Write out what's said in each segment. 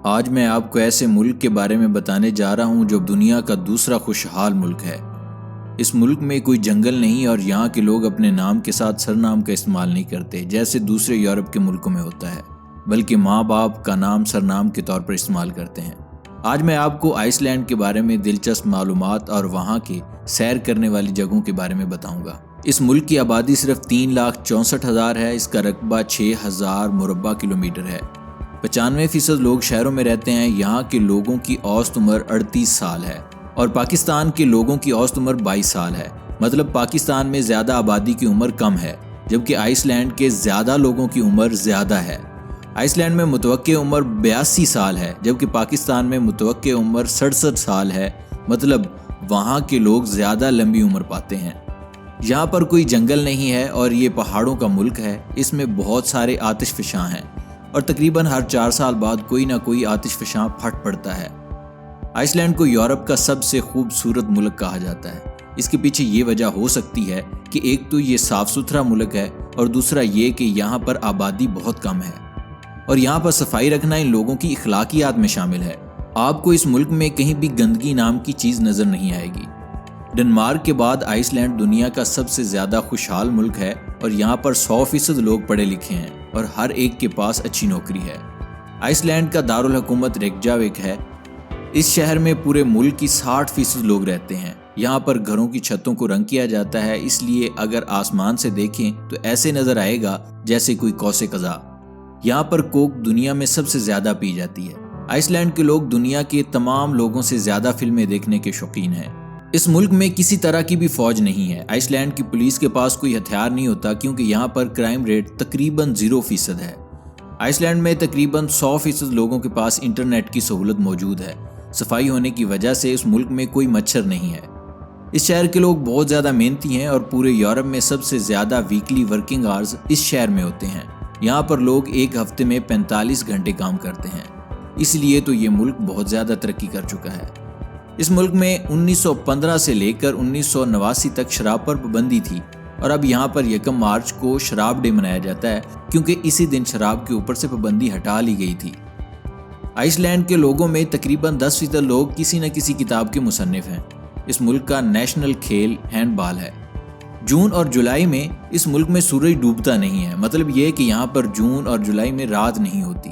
آج میں آپ کو ایسے ملک کے بارے میں بتانے جا رہا ہوں جو دنیا کا دوسرا خوشحال ملک ہے۔ اس ملک میں کوئی جنگل نہیں اور یہاں کے لوگ اپنے نام کے ساتھ سرنام کا استعمال نہیں کرتے جیسے دوسرے یورپ کے ملکوں میں ہوتا ہے، بلکہ ماں باپ کا نام سرنام کے طور پر استعمال کرتے ہیں۔ آج میں آپ کو آئس لینڈ کے بارے میں دلچسپ معلومات اور وہاں کے سیر کرنے والی جگہوں کے بارے میں بتاؤں گا۔ اس ملک کی آبادی صرف 3,64,000 ہے۔ اس کا رقبہ 6,000 مربع کلومیٹر ہے۔ 95% لوگ شہروں میں رہتے ہیں۔ یہاں کے لوگوں کی اوسط عمر 38 سال ہے اور پاکستان کے لوگوں کی اوسط عمر 22 سال ہے۔ مطلب پاکستان میں زیادہ آبادی کی عمر کم ہے جبکہ آئس لینڈ کے زیادہ لوگوں کی عمر زیادہ ہے۔ آئس لینڈ میں متوقع عمر 82 سال ہے جبکہ پاکستان میں متوقع عمر 67 سال ہے۔ مطلب وہاں کے لوگ زیادہ لمبی عمر پاتے ہیں۔ یہاں پر کوئی جنگل نہیں ہے اور یہ پہاڑوں کا ملک ہے۔ اس میں بہت سارے آتش فشاں ہیں اور تقریباً ہر 4 سال بعد کوئی نہ کوئی آتش فشاں پھٹ پڑتا ہے۔ آئس لینڈ کو یورپ کا سب سے خوبصورت ملک کہا جاتا ہے۔ اس کے پیچھے یہ وجہ ہو سکتی ہے کہ ایک تو یہ صاف ستھرا ملک ہے اور دوسرا یہ کہ یہاں پر آبادی بہت کم ہے اور یہاں پر صفائی رکھنا ان لوگوں کی اخلاقیات میں شامل ہے۔ آپ کو اس ملک میں کہیں بھی گندگی نام کی چیز نظر نہیں آئے گی۔ ڈنمارک کے بعد آئس لینڈ دنیا کا سب سے زیادہ خوشحال ملک ہے اور یہاں پر 100% لوگ پڑھے لکھے ہیں اور ہر ایک کے پاس اچھی نوکری ہے۔ آئس لینڈ کا دارالحکومت ریکجاوک ہے۔ اس شہر میں پورے ملک کی 60% لوگ رہتے ہیں۔ یہاں پر گھروں کی چھتوں کو رنگ کیا جاتا ہے، اس لیے اگر آسمان سے دیکھیں تو ایسے نظر آئے گا جیسے کوئی قوس قزح۔ یہاں پر کوک دنیا میں سب سے زیادہ پی جاتی ہے۔ آئس لینڈ کے لوگ دنیا کے تمام لوگوں سے زیادہ فلمیں دیکھنے کے شوقین ہیں۔ اس ملک میں کسی طرح کی بھی فوج نہیں ہے۔ آئس لینڈ کی پولیس کے پاس کوئی ہتھیار نہیں ہوتا کیونکہ یہاں پر کرائم ریٹ تقریباً 0% ہے۔ آئس لینڈ میں تقریباً 100% لوگوں کے پاس انٹرنیٹ کی سہولت موجود ہے۔ صفائی ہونے کی وجہ سے اس ملک میں کوئی مچھر نہیں ہے۔ اس شہر کے لوگ بہت زیادہ محنتی ہیں اور پورے یورپ میں سب سے زیادہ ویکلی ورکنگ آورز اس شہر میں ہوتے ہیں۔ یہاں پر لوگ ایک ہفتے میں 45 گھنٹے کام کرتے ہیں، اس لیے تو یہ ملک بہت زیادہ ترقی کر چکا ہے۔ اس ملک میں 1915 سے لے کر 1989 تک شراب پر پابندی تھی اور اب یہاں پر 1 مارچ کو شراب ڈے منایا جاتا ہے کیونکہ اسی دن شراب کے اوپر سے پابندی ہٹا لی گئی تھی۔ آئس لینڈ کے لوگوں میں تقریباً 10% لوگ کسی نہ کسی کتاب کے مصنف ہیں۔ اس ملک کا نیشنل کھیل ہینڈ بال ہے۔ جون اور جولائی میں اس ملک میں سورج ڈوبتا نہیں ہے، مطلب یہ کہ یہاں پر جون اور جولائی میں رات نہیں ہوتی۔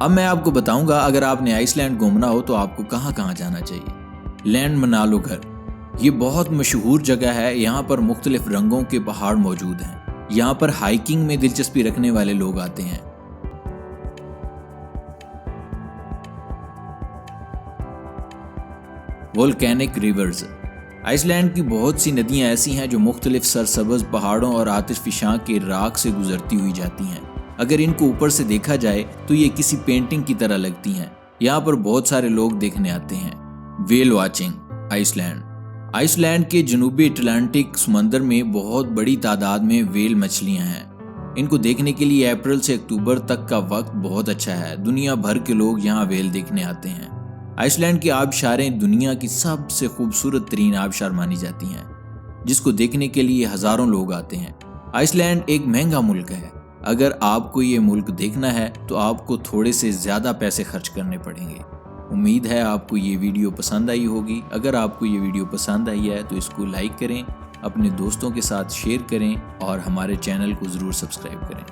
اب میں آپ کو بتاؤں گا اگر آپ نے آئس لینڈ گھومنا ہو تو آپ کو کہاں کہاں جانا چاہیے۔ لینڈ منالو گھر یہ بہت مشہور جگہ ہے۔ یہاں پر مختلف رنگوں کے پہاڑ موجود ہیں۔ یہاں پر ہائیکنگ میں دلچسپی رکھنے والے لوگ آتے ہیں۔ وولکینک ریورز آئس لینڈ کی بہت سی ندیاں ایسی ہیں جو مختلف سرسبز پہاڑوں اور آتش فشاں کے راک سے گزرتی ہوئی جاتی ہیں۔ اگر ان کو اوپر سے دیکھا جائے تو یہ کسی پینٹنگ کی طرح لگتی ہیں۔ یہاں پر بہت سارے لوگ دیکھنے آتے ہیں۔ ویل واچنگ آئس لینڈ کے جنوبی اٹلانٹک سمندر میں بہت بڑی تعداد میں ویل مچھلیاں ہیں۔ ان کو دیکھنے کے لیے اپریل سے اکتوبر تک کا وقت بہت اچھا ہے۔ دنیا بھر کے لوگ یہاں ویل دیکھنے آتے ہیں۔ آئس لینڈ کی آبشاریں دنیا کی سب سے خوبصورت ترین آبشار مانی جاتی ہیں جس کو دیکھنے کے لیے ہزاروں لوگ آتے ہیں۔ آئس لینڈ ایک مہنگا ملک ہے۔ اگر آپ کو یہ ملک دیکھنا ہے تو آپ کو تھوڑے سے زیادہ پیسے خرچ کرنے پڑیں گے۔ امید ہے آپ کو یہ ویڈیو پسند آئی ہوگی۔ اگر آپ کو یہ ویڈیو پسند آئی ہے تو اس کو لائک کریں، اپنے دوستوں کے ساتھ شیئر کریں اور ہمارے چینل کو ضرور سبسکرائب کریں۔